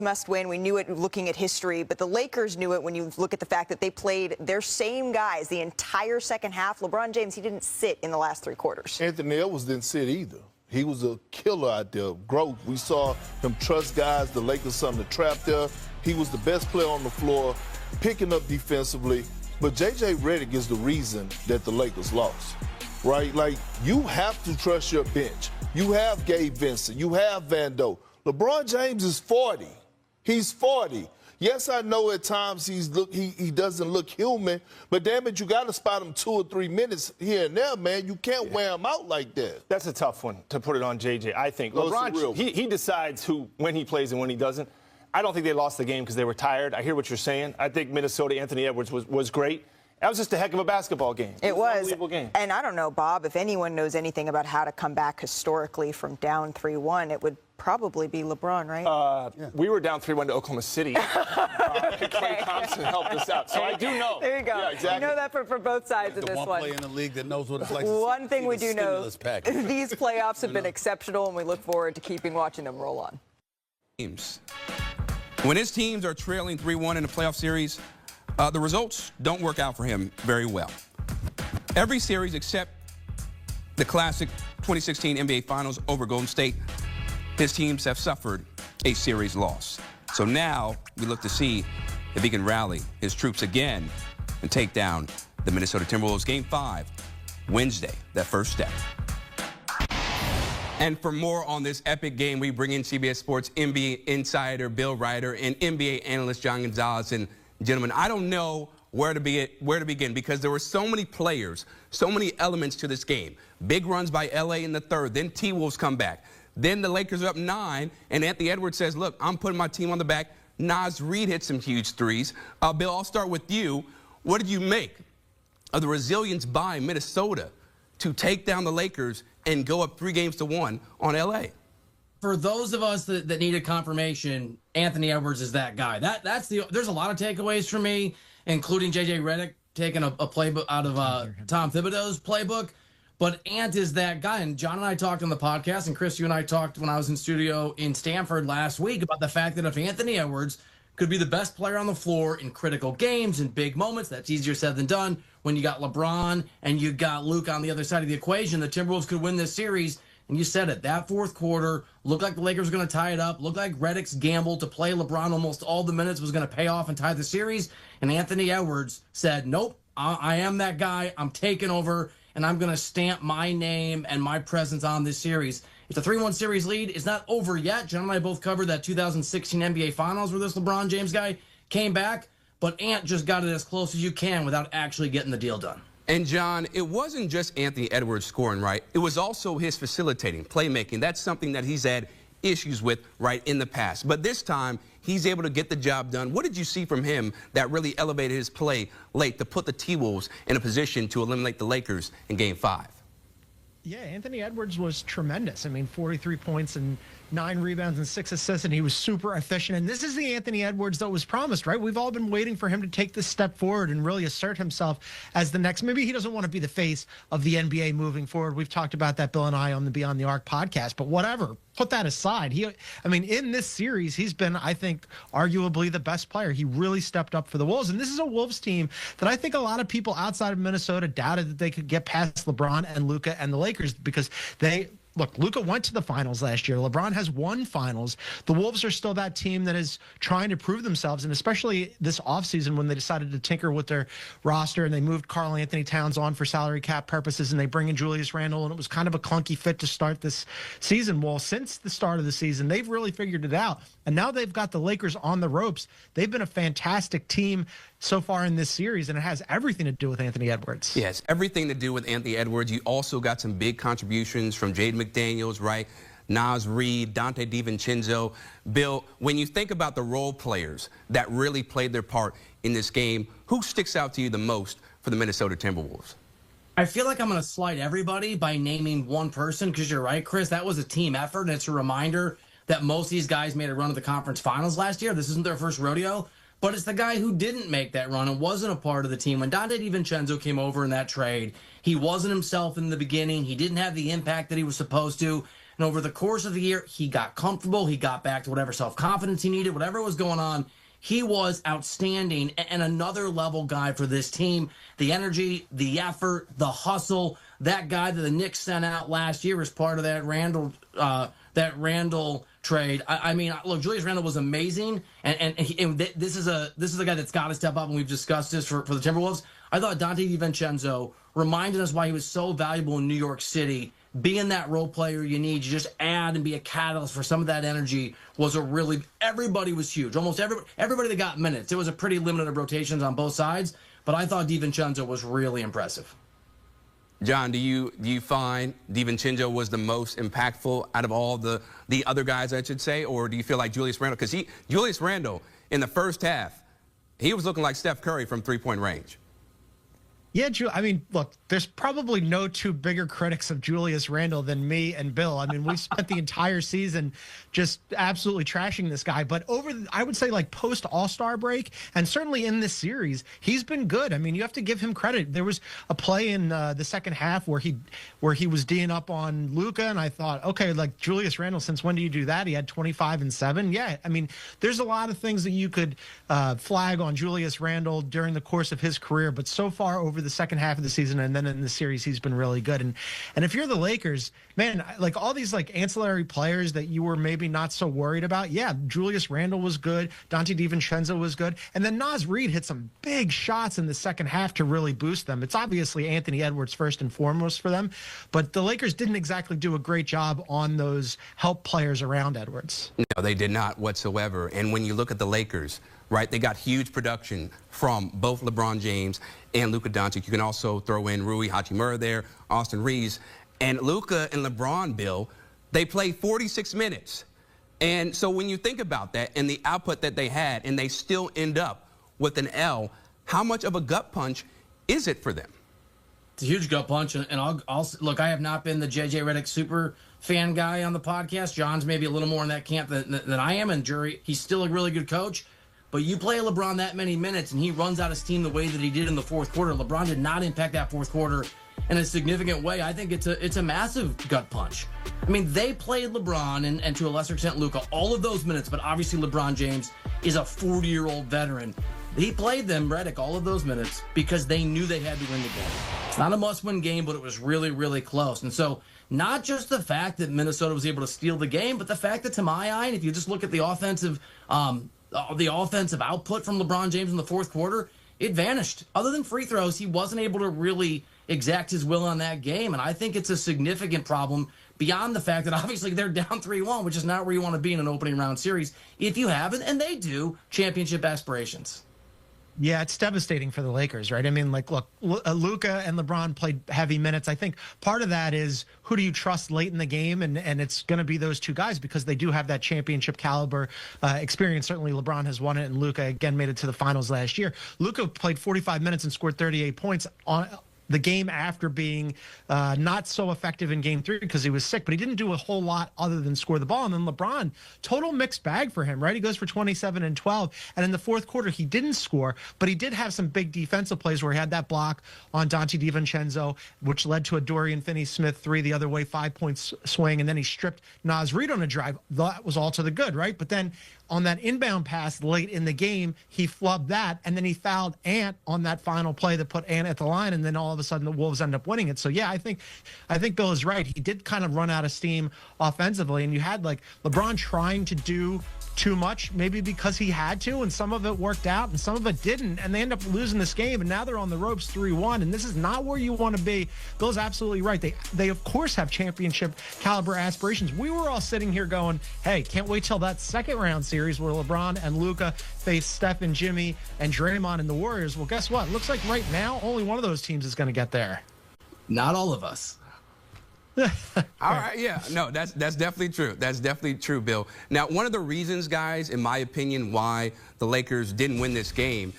must win. We knew it looking at history, but the Lakers knew it when you look at the fact that they played their same guys the entire second half. LeBron James, he didn't sit in the last 3 quarters. Anthony Edwards didn't sit either. He was a killer out there. Growth. We saw him trust guys. The Lakers something to trap there. He was the best player on the floor, picking up defensively. But J.J. Redick is the reason that the Lakers lost, right? Like, you have to trust your bench. You have Gabe Vincent. You have Vando. LeBron James is 40. He's 40. Yes, I know at times he doesn't look human, but damn it, you got to spot him 2 or 3 minutes here and there, man. You can't wear him out like that. That's a tough one to put it on JJ, I think. No, LeBron, he decides when he plays and when he doesn't. I don't think they lost the game because they were tired. I hear what you're saying. I think Minnesota, Anthony Edwards was great. That was just a heck of a basketball game. It was. An unbelievable game. And I don't know, Bob, if anyone knows anything about how to come back historically from down 3-1, it would probably be LeBron, right? We were down 3-1 to Oklahoma City. Clay Thompson helped us out. So I do know. There you go. Yeah, exactly. You know that for both sides of this one. One player in the league that knows what it's like. One thing we do know, these package. playoffs have been exceptional, and we look forward to keeping watching them roll on. When his teams are trailing 3-1 in a playoff series, the results don't work out for him very well. Every series except the classic 2016 NBA Finals over Golden State, his teams have suffered a series loss. So now we look to see if he can rally his troops again and take down the Minnesota Timberwolves. Game 5, Wednesday, that first step. And for more on this epic game, we bring in CBS Sports NBA insider Bill Ryder and NBA analyst John Gonzalez. And gentlemen, I don't know where to begin because there were so many players, so many elements to this game. Big runs by LA in the third, then T-Wolves come back. Then the Lakers are up 9, and Anthony Edwards says, look, I'm putting my team on the back. Naz Reid hit some huge threes. Bill, I'll start with you. What did you make of the resilience by Minnesota to take down the Lakers and go up 3-1 on LA? For those of us that needed confirmation, Anthony Edwards is that guy. There's a lot of takeaways for me, including J.J. Redick taking a playbook out of Tom Thibodeau's playbook. But Ant is that guy. And John and I talked on the podcast, and Chris, you and I talked when I was in studio in Stanford last week about the fact that if Anthony Edwards could be the best player on the floor in critical games and big moments, that's easier said than done. When you got LeBron and you got Luke on the other side of the equation, the Timberwolves could win this series. And you said it, that fourth quarter looked like the Lakers were going to tie it up, looked like Redick's gamble to play LeBron almost all the minutes was going to pay off and tie the series. And Anthony Edwards said, nope, I am that guy. I'm taking over, and I'm going to stamp my name and my presence on this series. It's a 3-1 series lead. It's not over yet. John and I both covered that 2016 NBA Finals where this LeBron James guy came back, but Ant just got it as close as you can without actually getting the deal done. And, John, it wasn't just Anthony Edwards scoring, right? It was also his facilitating, playmaking. That's something that he's had issues with, right, in the past. But this time, he's able to get the job done. What did you see from him that really elevated his play late to put the T-Wolves in a position to eliminate the Lakers in Game 5? Yeah, Anthony Edwards was tremendous. I mean, 43 points and 9 rebounds and 6 assists, and he was super efficient. And this is the Anthony Edwards that was promised, right? We've all been waiting for him to take this step forward and really assert himself as the next. Maybe he doesn't want to be the face of the NBA moving forward. We've talked about that, Bill and I, on the Beyond the Arc podcast. But whatever, put that aside. In this series, he's been, I think, arguably the best player. He really stepped up for the Wolves. And this is a Wolves team that I think a lot of people outside of Minnesota doubted that they could get past LeBron and Luka and the Lakers because Look, Luka went to the finals last year. LeBron has won finals. The Wolves are still that team that is trying to prove themselves, and especially this offseason when they decided to tinker with their roster and they moved Karl Anthony Towns on for salary cap purposes and they bring in Julius Randle, and it was kind of a clunky fit to start this season. Well, since the start of the season, they've really figured it out, and now they've got the Lakers on the ropes. They've been a fantastic team so far in this series, and it has everything to do with Anthony Edwards. Yes, everything to do with Anthony Edwards. You also got some big contributions from Jaden McDaniels, right? Naz Reid, Dante DiVincenzo. Bill, when you think about the role players that really played their part in this game, who sticks out to you the most for the Minnesota Timberwolves? I feel like I'm going to slight everybody by naming one person because you're right, Chris. That was a team effort, and it's a reminder that most of these guys made a run to the conference finals last year. This isn't their first rodeo. But it's the guy who didn't make that run and wasn't a part of the team. When Dante DiVincenzo came over in that trade, he wasn't himself in the beginning. He didn't have the impact that he was supposed to. And over the course of the year, he got comfortable. He got back to whatever self-confidence he needed, whatever was going on. He was outstanding and another level guy for this team. The energy, the effort, the hustle. That guy that the Knicks sent out last year as part of that Randall trade. I mean, look, Julius Randle was amazing, and this is a guy that's got to step up, and we've discussed this for the Timberwolves. I thought Dante DiVincenzo reminded us why he was so valuable in New York City. Being that role player you need, you just add and be a catalyst for some of that energy was everybody was huge. Almost everybody that got minutes. It was a pretty limited of rotations on both sides, but I thought DiVincenzo was really impressive. John, do you find DiVincenzo was the most impactful out of all the other guys, I should say, or do you feel like Julius Randle? Because Julius Randle, in the first half, he was looking like Steph Curry from three-point range. Yeah, I mean, look, there's probably no two bigger critics of Julius Randle than me and Bill. I mean, we've spent the entire season just absolutely trashing this guy. But I would say, like, post All-Star break, and certainly in this series, he's been good. I mean, you have to give him credit. There was a play in the second half where he was D'ing up on Luka, and I thought, okay, like, Julius Randle, since when do you do that? He had 25 and 7. Yeah, I mean, there's a lot of things that you could flag on Julius Randle during the course of his career, but so far over the second half of the season and then in the series, he's been really good. And if you're the Lakers, man, like all these like ancillary players that you were maybe not so worried about, yeah, Julius Randle was good, Dante DiVincenzo was good, and then Naz Reid hit some big shots in the second half to really boost them. It's obviously Anthony Edwards first and foremost for them, but the Lakers didn't exactly do a great job on those help players around Edwards. No, they did not whatsoever. And when you look at the Lakers, right, they got huge production from both LeBron James and Luka Doncic. You can also throw in Rui Hachimura there, Austin Reeves. And Luka and LeBron, Bill, they played 46 minutes. And so when you think about that and the output that they had, and they still end up with an L, how much of a gut punch is it for them? It's a huge gut punch, and I'll look. I have not been the JJ Redick super fan guy on the podcast. John's maybe a little more in that camp than I am, and he's still a really good coach. But you play LeBron that many minutes, and he runs out his team the way that he did in the fourth quarter. LeBron did not impact that fourth quarter in a significant way. I think it's a massive gut punch. I mean, they played LeBron and to a lesser extent Luka all of those minutes, but obviously LeBron James is a 40-year-old veteran. He played them, Redick, all of those minutes because they knew they had to win the game. It's not a must-win game, but it was really, really close. And so not just the fact that Minnesota was able to steal the game, but the fact that, to my eye, and if you just look at the offensive output from LeBron James in the fourth quarter, it vanished. Other than free throws, he wasn't able to really exact his will on that game. And I think it's a significant problem beyond the fact that obviously they're down 3-1, which is not where you want to be in an opening round series if you haven't, and they do, championship aspirations. Yeah, it's devastating for the Lakers, right? I mean, like, look, Luka and LeBron played heavy minutes. I think part of that is who do you trust late in the game, and it's going to be those two guys because they do have that championship caliber experience. Certainly, LeBron has won it, and Luka again made it to the finals last year. Luka played 45 minutes and scored 38 points on the game after being not so effective in game 3 because he was sick, but he didn't do a whole lot other than score the ball. And then LeBron, total mixed bag for him, right? He goes for 27 and 12. And in the fourth quarter, he didn't score, but he did have some big defensive plays where he had that block on Dante DiVincenzo, which led to a Dorian Finney-Smith 3 the other way, 5-point swing. And then he stripped Naz Reid on a drive. That was all to the good, right? But then on that inbound pass late in the game, he flubbed that, and then he fouled Ant on that final play that put Ant at the line, and then all of a sudden the Wolves end up winning it. So yeah, I think Bill is right. He did kind of run out of steam offensively, and you had like LeBron trying to do too much, maybe because he had to, and some of it worked out and some of it didn't, and they end up losing this game, and now they're on the ropes 3-1, and this is not where you want to be. Bill's absolutely right. They of course have championship caliber aspirations. We were all sitting here going, hey, can't wait till that second round series where LeBron and Luka face Steph and Jimmy and Draymond and the Warriors. Well, guess what? Looks like right now only one of those teams is going to get there. Not all of us. All right, yeah, no, that's definitely true. That's definitely true, Bill. Now, one of the reasons, guys, in my opinion, why the Lakers didn't win this game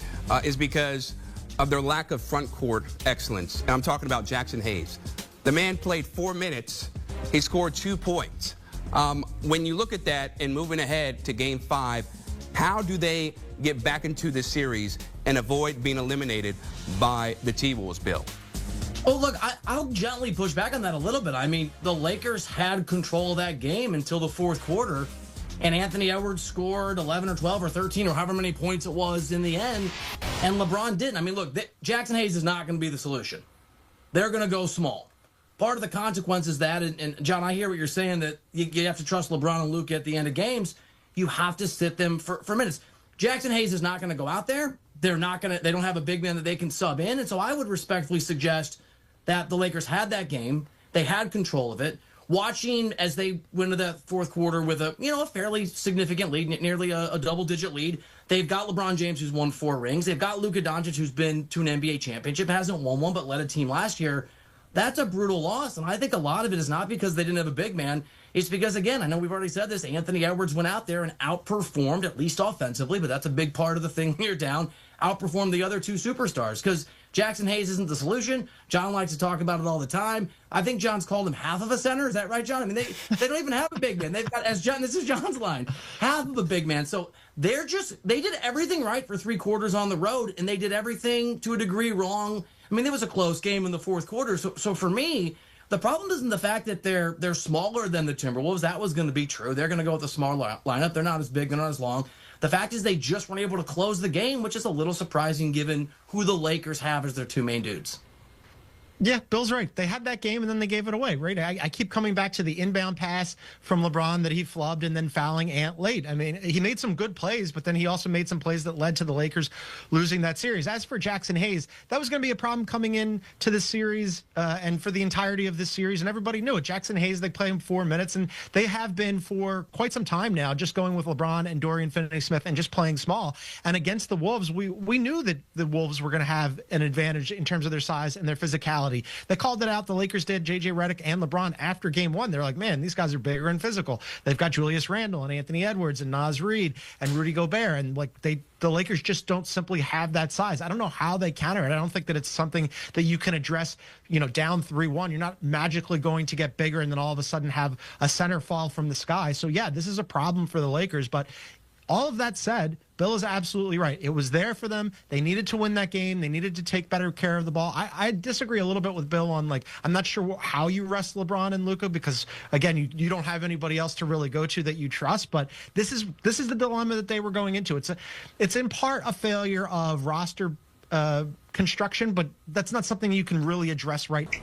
is because of their lack of front court excellence. And I'm talking about Jackson Hayes. The man played 4 minutes. He scored 2 points. When you look at that and moving ahead to Game 5, how do they get back into this series and avoid being eliminated by the T-Wolves, Bill? Oh, look, I'll gently push back on that a little bit. I mean, the Lakers had control of that game until the fourth quarter, and Anthony Edwards scored 11 or 12 or 13 or however many points it was in the end, and LeBron didn't. I mean, look, Jackson Hayes is not going to be the solution. They're going to go small. Part of the consequence is that, and John, I hear what you're saying, that you have to trust LeBron and Luka at the end of games. You have to sit them for minutes. Jackson Hayes is not going to go out there. They don't have a big man that they can sub in. And so I would respectfully suggest that the Lakers had that game. They had control of it. Watching as they went into that fourth quarter with a fairly significant lead, nearly a double-digit lead. They've got LeBron James, who's won 4 rings. They've got Luka Doncic, who's been to an NBA championship, hasn't won one, but led a team last year. That's a brutal loss, and I think a lot of it is not because they didn't have a big man. It's because, again, I know we've already said this, Anthony Edwards went out there and outperformed, at least offensively, but that's a big part of the thing when you're down, outperformed the other 2 superstars, because Jackson Hayes isn't the solution. John likes to talk about it all the time. I think John's called him half of a center. Is that right, John? I mean, they don't even have a big man. They've got, this is John's line, half of a big man. So they did everything right for 3 quarters on the road, and they did everything to a degree wrong. I mean, there was a close game in the fourth quarter. So for me, the problem isn't the fact that they're smaller than the Timberwolves. That was going to be true. They're going to go with a small lineup. They're not as big. They're not as long. The fact is they just weren't able to close the game, which is a little surprising given who the Lakers have as their 2 main dudes. Yeah, Bill's right. They had that game and then they gave it away, right? I keep coming back to the inbound pass from LeBron that he flubbed and then fouling Ant late. I mean, he made some good plays, but then he also made some plays that led to the Lakers losing that series. As for Jackson Hayes, that was going to be a problem coming in to this series and for the entirety of this series, and everybody knew it. Jackson Hayes, they play him 4 minutes, and they have been for quite some time now, just going with LeBron and Dorian Finney-Smith and just playing small. And against the Wolves, we knew that the Wolves were going to have an advantage in terms of their size and their physicality. They called it out. The Lakers did. J.J. Redick and LeBron after game 1. They're like, man, these guys are bigger and physical. They've got Julius Randle and Anthony Edwards and Naz Reid and Rudy Gobert. And like the Lakers just don't simply have that size. I don't know how they counter it. I don't think that it's something that you can address, down 3-1. You're not magically going to get bigger and then all of a sudden have a center fall from the sky. So yeah, this is a problem for the Lakers, but all of that said, Bill is absolutely right. It was there for them. They needed to win that game. They needed to take better care of the ball. I disagree a little bit with Bill on, I'm not sure how you rest LeBron and Luka because, again, you don't have anybody else to really go to that you trust. But this is the dilemma that they were going into. It's in part a failure of roster construction, but that's not something you can really address right